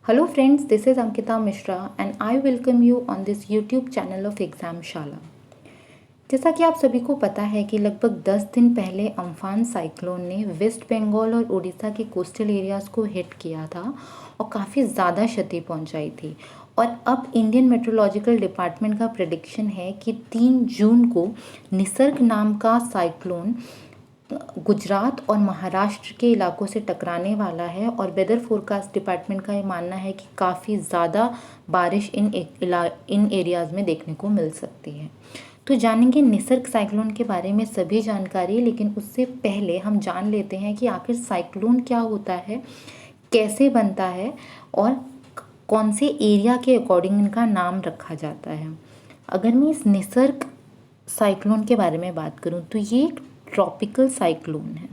Hello friends, this is Ankita Mishra and I welcome you on this YouTube channel of Exam Shala। जैसा कि आप सभी को पता है कि लगभग 10 दिन पहले अम्फान साइक्लोन ने वेस्ट बंगाल और उड़ीसा के कोस्टल एरियाज़ को हिट किया था और काफ़ी ज़्यादा क्षति पहुंचाई थी। और अब इंडियन मेट्रोलॉजिकल डिपार्टमेंट का प्रेडिक्शन है कि 3 जून को निसर्ग नाम का साइक्लोन गुजरात और महाराष्ट्र के इलाकों से टकराने वाला है और वेदर फोरकास्ट डिपार्टमेंट का ये मानना है कि काफ़ी ज़्यादा बारिश इन एरियाज़ में देखने को मिल सकती है। तो जानेंगे निसर्ग साइक्लोन के बारे में सभी जानकारी, लेकिन उससे पहले हम जान लेते हैं कि आखिर साइक्लोन क्या होता है, कैसे बनता है और कौन से एरिया के अकॉर्डिंग इनका नाम रखा जाता है। अगर मैं इस निसर्ग साइक्लोन के बारे में बात करूं तो ये एक ट्रॉपिकल साइक्लोन है।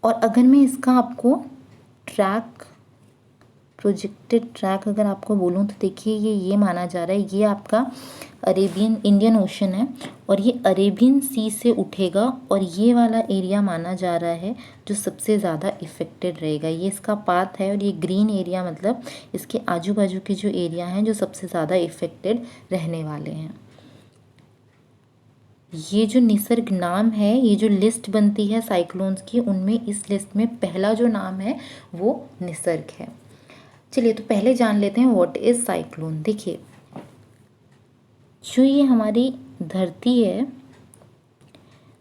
और अगर मैं इसका आपको प्रोजेक्टेड ट्रैक अगर आपको बोलूँ तो देखिए ये माना जा रहा है, ये आपका इंडियन ओशन है और ये अरेबियन सी से उठेगा और ये वाला एरिया माना जा रहा है जो सबसे ज़्यादा इफ़ेक्टेड रहेगा। ये इसका पाथ है और ये ग्रीन एरिया मतलब इसके आजू बाजू के जो एरिया हैं जो सबसे ज़्यादा इफ़ेक्टेड रहने वाले हैं। ये जो निसर्ग नाम है, ये जो लिस्ट बनती है साइक्लोन्स की, उनमें इस लिस्ट में पहला जो नाम है वो निसर्ग है। चलिए तो पहले जान लेते हैं व्हाट इज़ साइक्लोन। देखिए जो ये हमारी धरती है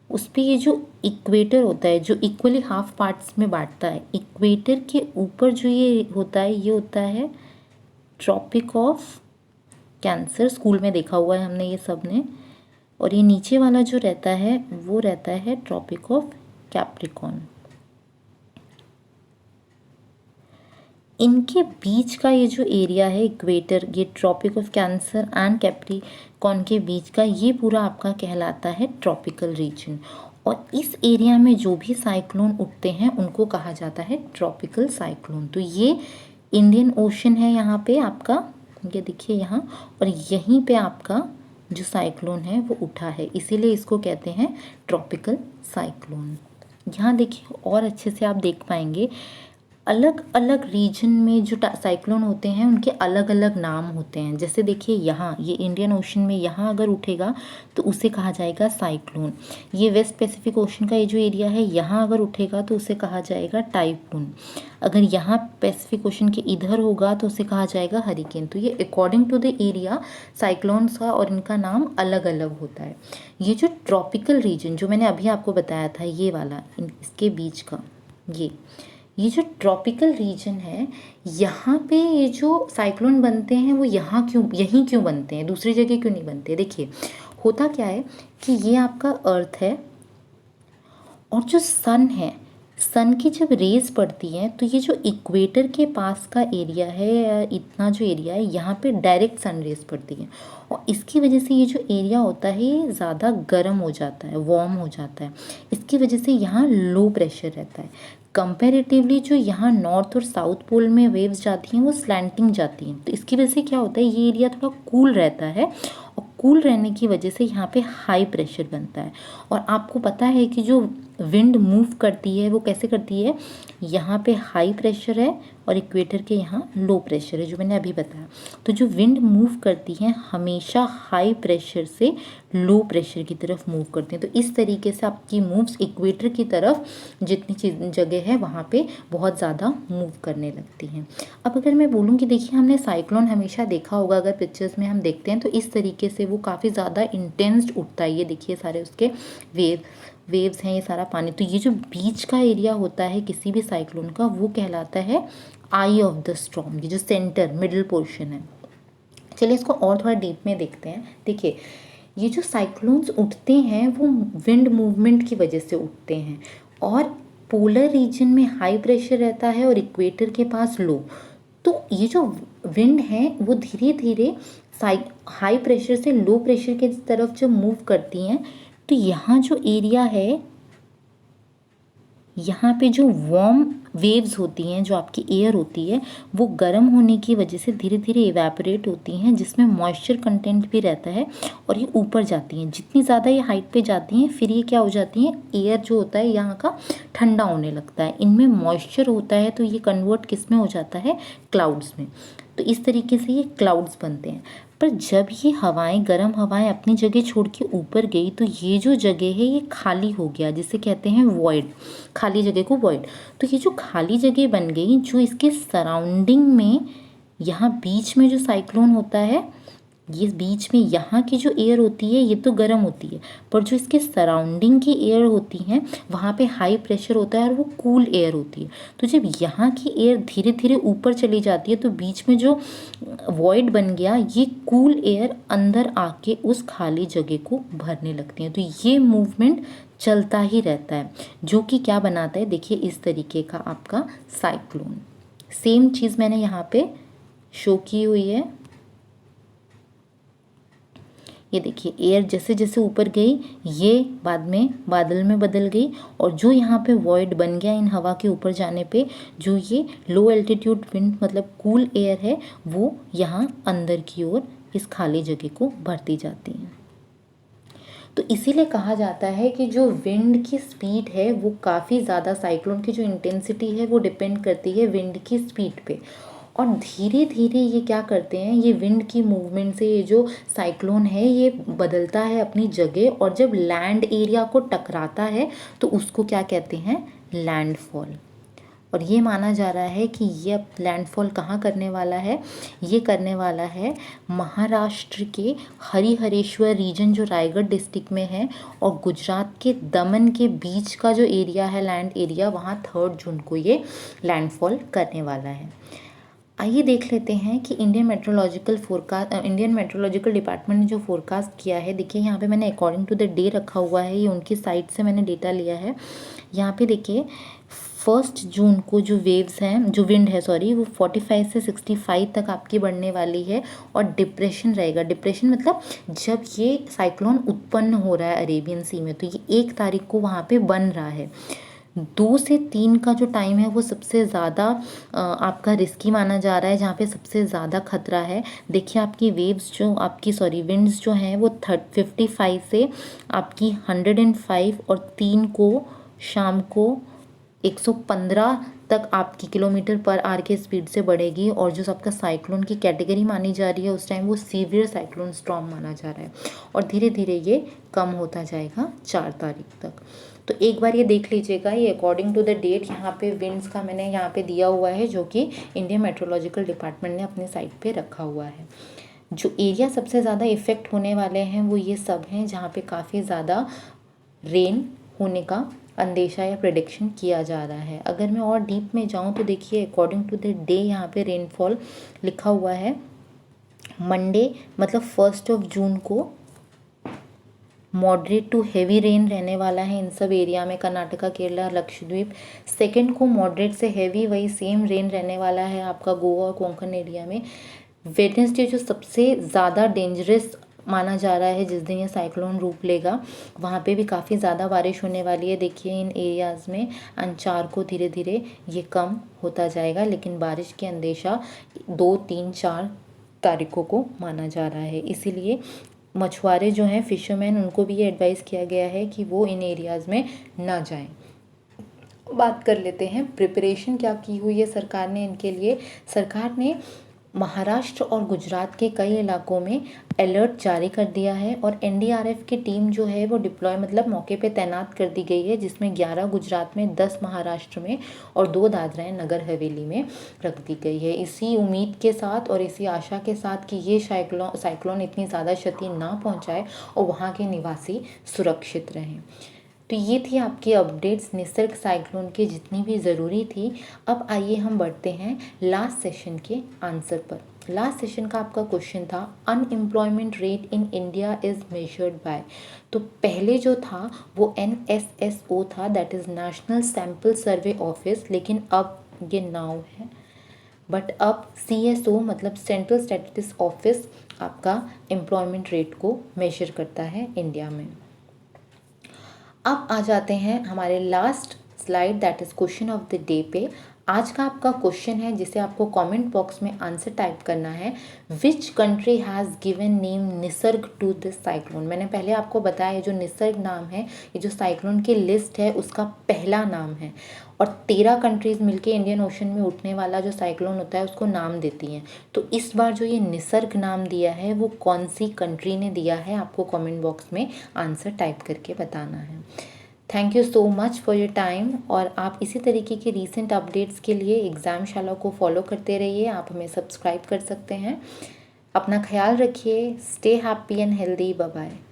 उस पर ये जो इक्वेटर होता है जो इक्वली हाफ पार्ट्स में बांटता है, इक्वेटर के ऊपर जो ये होता है ये होता है ट्रॉपिक ऑफ कैंसर। स्कूल में देखा हुआ है हमने ये सब ने। और ये नीचे वाला जो रहता है वो रहता है ट्रॉपिक ऑफ कैप्रिकॉर्न। इनके बीच का ये जो एरिया है इक्वेटर, ये Tropic of Cancer and Capricorn के बीच का, ये पूरा आपका कहलाता है ट्रॉपिकल रीजन। और इस एरिया में जो भी साइक्लोन उठते हैं उनको कहा जाता है ट्रॉपिकल साइक्लोन। तो ये इंडियन ओशन है यहाँ पे आपका, ये देखिए यहाँ, और यहीं पे आपका जो साइक्लोन है वो उठा है, इसीलिए इसको कहते हैं ट्रॉपिकल साइक्लोन। यहाँ देखिए और अच्छे से आप देख पाएंगे अलग अलग रीजन में जो साइक्लोन होते हैं उनके अलग अलग नाम होते हैं। जैसे देखिए यहाँ ये इंडियन ओशन में यहाँ अगर उठेगा तो उसे कहा जाएगा साइक्लोन। ये वेस्ट पैसिफिक ओशन का ये जो एरिया है यहाँ अगर उठेगा तो उसे कहा जाएगा टाइफून। अगर यहाँ पैसिफिक ओशन के इधर होगा तो उसे कहा जाएगा हरिकेन। तो ये according to the area cyclones का और इनका नाम अलग अलग होता है। ये जो ट्रॉपिकल रीजन जो मैंने अभी आपको बताया था ये वाला, इसके बीच का ये जो ट्रॉपिकल रीजन है, यहाँ पे ये जो साइक्लोन बनते हैं वो यहीं क्यों बनते हैं, दूसरी जगह क्यों नहीं बनते। देखिए होता क्या है कि ये आपका अर्थ है और जो सन है, सन की जब रेज पड़ती हैं तो ये जो इक्वेटर के पास का एरिया है या इतना जो एरिया है यहाँ पे डायरेक्ट सन रेज पड़ती है और इसकी वजह से ये जो एरिया होता है ये ज़्यादा गर्म हो जाता है, वार्म हो जाता है। इसकी वजह से यहाँ लो प्रेशर रहता है। कंपैरेटिवली जो यहाँ नॉर्थ और साउथ पोल में वेव्स जाती हैं वो स्लैंटिंग जाती हैं, तो इसकी वजह से क्या होता है ये एरिया थोड़ा कूल रहता है और कूल रहने की वजह से यहाँ पे हाई प्रेशर बनता है। और आपको पता है कि जो विंड मूव करती है वो कैसे करती है, यहाँ पे हाई प्रेशर है और इक्वेटर के यहाँ लो प्रेशर है जो मैंने अभी बताया। तो जो विंड मूव करती है हमेशा हाई प्रेशर से लो प्रेशर की तरफ मूव करते हैं। तो इस तरीके से आपकी मूव्स इक्वेटर की तरफ जितनी जगह है वहाँ पे बहुत ज़्यादा मूव करने लगती हैं। अब अगर मैं बोलूँ कि देखिए हमने साइक्लोन हमेशा देखा होगा, अगर पिक्चर्स में हम देखते हैं तो इस तरीके से वो काफ़ी ज़्यादा इंटेंस उठता है। ये देखिए सारे उसके वेव्स हैं, ये सारा पानी। तो ये जो बीच का एरिया होता है किसी भी साइक्लोन का वो कहलाता है आई ऑफ द स्टॉर्म, ये जो सेंटर मिडिल पोर्शन है। चलिए इसको और थोड़ा डीप में देखते हैं। देखिए ये जो साइक्लोन्स उठते हैं वो विंड मूवमेंट की वजह से उठते हैं और पोलर रीजन में हाई प्रेशर रहता है और इक्वेटर के पास लो। तो ये जो विंड है वो धीरे धीरे हाई प्रेशर से लो प्रेशर की तरफ जब मूव करती हैं तो यहाँ जो एरिया है यहाँ पे जो वार्म वेव्स होती हैं, जो आपकी एयर होती है, वो गर्म होने की वजह से धीरे धीरे इवेपोरेट होती हैं, जिसमें मॉइस्चर कंटेंट भी रहता है और ये ऊपर जाती हैं। जितनी ज़्यादा ये हाइट पे जाती हैं फिर ये क्या हो जाती हैं, एयर जो होता है यहाँ का ठंडा होने लगता है, इनमें मॉइस्चर होता है तो ये कन्वर्ट किस में हो जाता है, क्लाउड्स में। तो इस तरीके से ये क्लाउड्स बनते हैं। पर जब ये हवाएं, गर्म हवाएं अपनी जगह छोड़ के ऊपर गई तो ये जो जगह है ये खाली हो गया, जिसे कहते हैं वॉइड, खाली जगह को वॉइड। तो ये जो खाली जगह बन गई, जो इसके सराउंडिंग में यहाँ बीच में जो साइक्लोन होता है, ये बीच में यहाँ की जो एयर होती है ये तो गर्म होती है, पर जो इसके सराउंडिंग की एयर होती हैं वहाँ पे हाई प्रेशर होता है और वो कूल एयर होती है। तो जब यहाँ की एयर धीरे धीरे ऊपर चली जाती है तो बीच में जो वॉइड बन गया, ये कूल एयर अंदर आके उस खाली जगह को भरने लगती है। तो ये मूवमेंट चलता ही रहता है, जो कि क्या बनाता है, देखिए इस तरीके का आपका साइक्लोन। सेम चीज़ मैंने यहाँ पे शो की हुई है। ये देखिए एयर जैसे जैसे ऊपर गई ये बाद में बादल में बदल गई, और जो यहाँ पे वॉइड बन गया इन हवा के ऊपर जाने पे, जो ये लो एल्टीट्यूड विंड मतलब कूल एयर है, वो यहाँ अंदर की ओर इस खाली जगह को भरती जाती है। तो इसीलिए कहा जाता है कि जो विंड की स्पीड है वो काफ़ी ज़्यादा, साइक्लोन की जो इंटेंसिटी है वो डिपेंड करती है विंड की स्पीड पे। और धीरे धीरे ये क्या करते हैं, ये विंड की मूवमेंट से ये जो साइक्लोन है ये बदलता है अपनी जगह, और जब लैंड एरिया को टकराता है तो उसको क्या कहते हैं, लैंडफॉल। और ये माना जा रहा है कि ये अब लैंडफॉल कहाँ करने वाला है, ये करने वाला है महाराष्ट्र के हरिहरेश्वर रीजन जो रायगढ़ डिस्ट्रिक्ट में है, और गुजरात के दमन के बीच का जो एरिया है, लैंड एरिया, वहाँ 3 जून को ये लैंडफॉल करने वाला है। आइए देख लेते हैं कि इंडियन मेट्रोलॉजिकल डिपार्टमेंट ने जो फोरकास्ट किया है। देखिए यहाँ पे मैंने अकॉर्डिंग टू द डे रखा हुआ है, ये उनकी साइट से मैंने डेटा लिया है। यहाँ पे देखिए 1 जून को जो वेव्स हैं, जो विंड है सॉरी, वो 45 से 65 तक आपकी बढ़ने वाली है, और डिप्रेशन रहेगा। डिप्रेशन मतलब जब ये साइक्लोन उत्पन्न हो रहा है अरेबियन सी में, तो ये 1 तारीख को वहाँ पे बन रहा है। 2 से 3 का जो टाइम है वो सबसे ज़्यादा आपका रिस्की माना जा रहा है, जहाँ पे सबसे ज़्यादा खतरा है। देखिए आपकी वेव्स जो आपकी विंड्स जो हैं वो 55 से आपकी 105, और 3 को शाम को 115 तक आपकी किलोमीटर पर आवर के स्पीड से बढ़ेगी। और जो सबका साइक्लोन की कैटेगरी मानी जा रही है उस टाइम, वो सीवियर साइक्लोन स्टॉर्म माना जा रहा है, और धीरे धीरे ये कम होता जाएगा 4 तारीख तक। तो एक बार ये देख लीजिएगा, ये अकॉर्डिंग टू द डेट यहाँ पे विंड्स का मैंने यहाँ पे दिया हुआ है, जो कि इंडियन मेट्रोलॉजिकल डिपार्टमेंट ने अपने साइट पे रखा हुआ है। जो एरिया सबसे ज़्यादा इफ़ेक्ट होने वाले हैं वो ये सब हैं जहाँ पे काफ़ी ज़्यादा रेन होने का अंदेशा या प्रेडिक्शन किया जा रहा है। अगर मैं और डीप में जाऊँ तो देखिए अकॉर्डिंग टू द डे यहाँ पे रेनफॉल लिखा हुआ है। मंडे मतलब 1 जून को मॉडरेट टू हेवी रेन रहने वाला है इन सब एरिया में, कर्नाटका, केरला, लक्षद्वीप। 2 को मॉडरेट से हेवी वही सेम रेन रहने वाला है आपका गोवा और कोंकण एरिया में। वेडनेसडे जो सबसे ज़्यादा डेंजरस माना जा रहा है, जिस दिन ये साइक्लोन रूप लेगा, वहाँ पे भी काफ़ी ज़्यादा बारिश होने वाली है देखिए इन एरियाज़ में। एंड 4 को धीरे धीरे ये कम होता जाएगा, लेकिन बारिश की अंदेशा 2, 3, 4 तारीखों को माना जा रहा है। इसीलिए मछुआरे जो हैं, फिशरमैन, उनको भी ये एडवाइस किया गया है कि वो इन एरियाज़ में ना जाएं। बात कर लेते हैं प्रिपरेशन क्या की हुई है सरकार ने इनके लिए। सरकार ने महाराष्ट्र और गुजरात के कई इलाकों में अलर्ट जारी कर दिया है, और एनडीआरएफ की टीम जो है वो डिप्लॉय मतलब मौके पे तैनात कर दी गई है, जिसमें 11 गुजरात में, 10 महाराष्ट्र में और 2 दादरा एंड नगर हवेली में रख दी गई है। इसी उम्मीद के साथ और इसी आशा के साथ कि ये साइक्लोन इतनी ज़्यादा क्षति ना पहुँचाए और वहाँ के निवासी सुरक्षित रहें। तो ये थी आपकी अपडेट्स निसर्ग साइक्लोन की, जितनी भी ज़रूरी थी। अब आइए हम बढ़ते हैं लास्ट सेशन के आंसर पर। लास्ट सेशन का आपका क्वेश्चन था unemployment rate in India is measured by. तो पहले जो था वो NSSO था, that is national sample survey office, लेकिन अब ये नाउ है, बट अब CSO मतलब सेंट्रल स्टैटिस्टिक्स ऑफिस आपका एम्प्लॉयमेंट रेट को मेजर करता है इंडिया में। अब आ जाते हैं हमारे last slide that is question of the day पे आज का आपका क्वेश्चन है जिसे आपको कमेंट बॉक्स में आंसर टाइप करना है। Which country has given name Nisarga to this cyclone. मैंने पहले आपको बताया ये जो निसर्ग नाम है ये जो साइक्लोन की लिस्ट है उसका पहला नाम है और 13 कंट्रीज़ मिलके इंडियन ओशन में उठने वाला जो साइक्लोन होता है उसको नाम देती हैं। तो इस बार जो ये निसर्ग नाम दिया है वो कौन सी कंट्री ने दिया है आपको कमेंट बॉक्स में आंसर टाइप करके बताना है। Thank you so much for your time और आप इसी तरीके के रीसेंट अपडेट्स के लिए एग्ज़ामशाला को फॉलो करते रहिए। आप हमें सब्सक्राइब कर सकते हैं। अपना ख्याल रखिए। Stay happy and healthy. Bye bye.